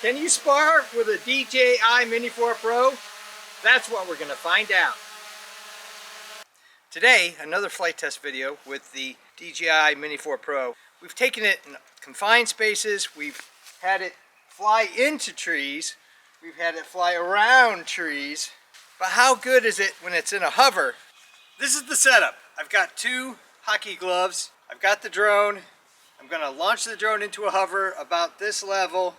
Can you spar with a DJI Mini 4 Pro? That's what we're going to find out. Today, another flight test video with the DJI Mini 4 Pro. We've taken it in confined spaces, we've had it fly into trees, we've had it fly around trees, but how good is it when it's in a hover? This is the setup. I've got two hockey gloves, I've got the drone, I'm going to launch the drone into a hover about this level,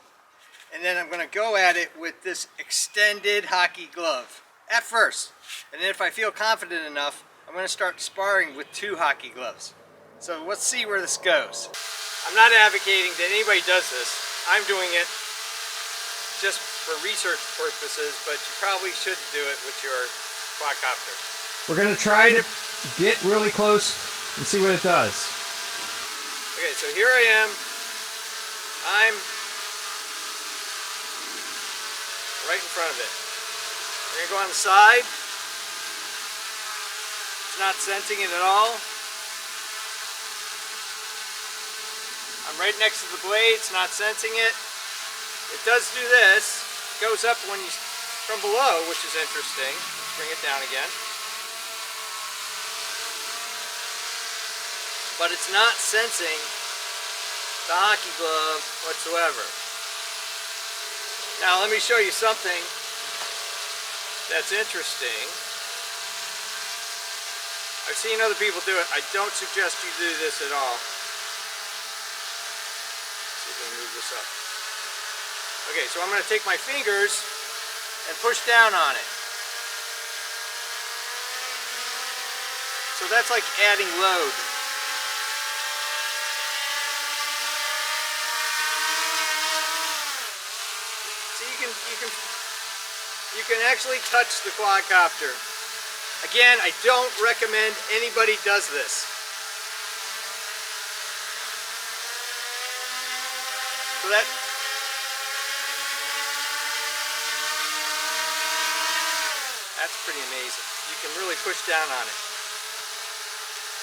and then I'm going to go at it with this extended hockey glove at first. And then if I feel confident enough, I'm going to start sparring with two hockey gloves. So let's see where this goes. I'm not advocating that anybody does this. I'm doing it just for research purposes, but you probably should do it with your quadcopter. We're going to try to get really close and see what it does. Okay, so here I am. I'm right in front of it. We're going to go on the side. It's not sensing it at all. I'm right next to the blade. It's not sensing it. It does do this. It goes up when you from below, which is interesting. Let's bring it down again. But it's not sensing the hockey glove whatsoever. Now let me show you something that's interesting. I've seen other people do it. I don't suggest you do this at all. Let's see if we can move this up. Okay, so I'm going to take my fingers and push down on it. So that's like adding load. You can actually touch the quadcopter. Again, I don't recommend anybody does this. So that's pretty amazing. You can really push down on it.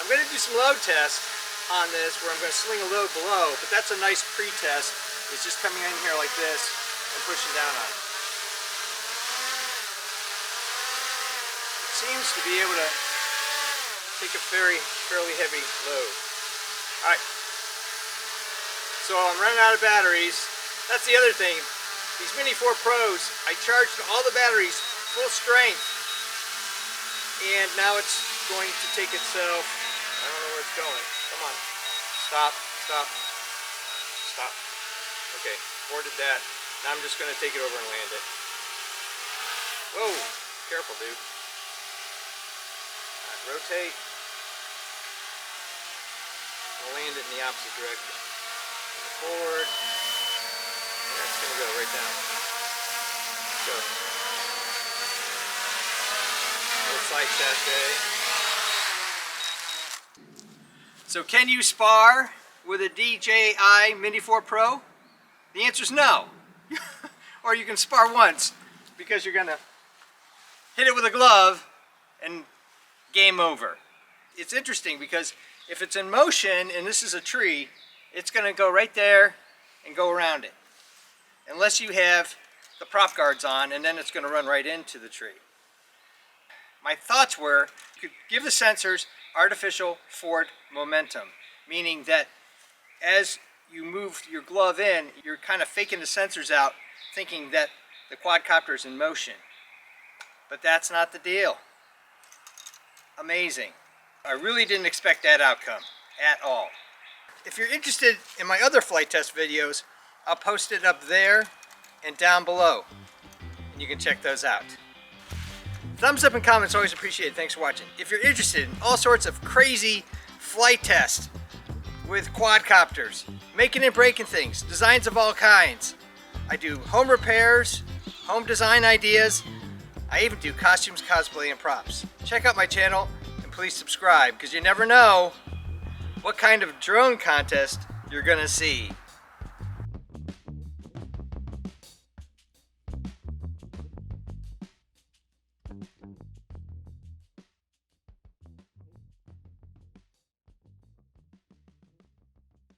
I'm going to do some load test on this where I'm going to sling a load below, but that's a nice pre-test. It's just coming in here like this and pushing down on it. Seems to be able to take a fairly heavy load. Alright, so I'm running out of batteries. That's the other thing. These Mini 4 Pros, I charged all the batteries full strength, and now it's going to take itself, I don't know where it's going. Come on, stop. Okay, boarded that. Now I'm just going to take it over and land it. Whoa, careful dude. Rotate. I'll land it in the opposite direction. Forward. And that's going to go right down. Go. Looks like sachet. So can you spar with a DJI Mini 4 Pro? The answer is no. Or you can spar once because you're going to hit it with a glove and game over. It's interesting because if it's in motion and this is a tree, it's going to go right there and go around it. Unless you have the prop guards on, and then it's going to run right into the tree. My thoughts were, you could give the sensors artificial forward momentum, meaning that as you move your glove in, you're kind of faking the sensors out, thinking that the quadcopter is in motion. But that's not the deal. Amazing. I really didn't expect that outcome at all. If you're interested in my other flight test videos, I'll post it up there and down below, and you can check those out. Thumbs up and comments always appreciated. Thanks for watching. If you're interested in all sorts of crazy flight tests with quadcopters, making and breaking things, designs of all kinds, I do home repairs, home design ideas, I even do costumes, cosplay, and props. Check out my channel and please subscribe, because you never know what kind of drone contest you're gonna see.